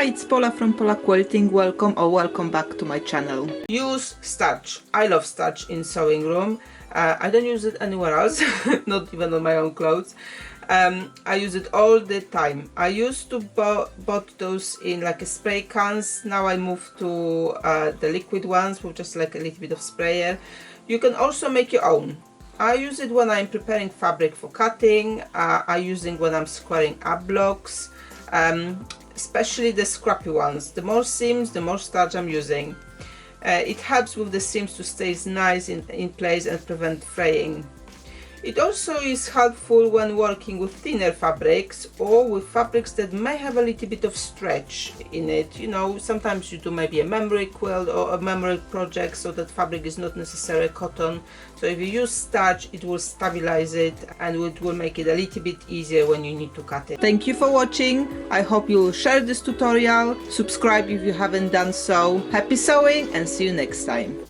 Hi, it's Paula from Pola Quilting. Welcome back to my channel. Use starch. I love starch in sewing room. I don't use it anywhere else, not even on my own clothes. I use it all the time. I used to bought those in like a spray cans. Now I moved to the liquid ones with just like a little bit of sprayer. You can also make your own. I use it when I'm preparing fabric for cutting. I use it when I'm squaring up blocks, especially the scrappy ones. The more seams, the more starch I'm using. It helps with the seams to stay nice in place and prevent fraying. It also is helpful when working with thinner fabrics or with fabrics that may have a little bit of stretch in it. You know, sometimes you do maybe a memory quilt or a memory project, so that fabric is not necessarily cotton. So if you use starch, it will stabilize it and it will make it a little bit easier when you need to cut it. Thank you for watching. I hope you will share this tutorial. Subscribe if you haven't done so. Happy sewing and see you next time.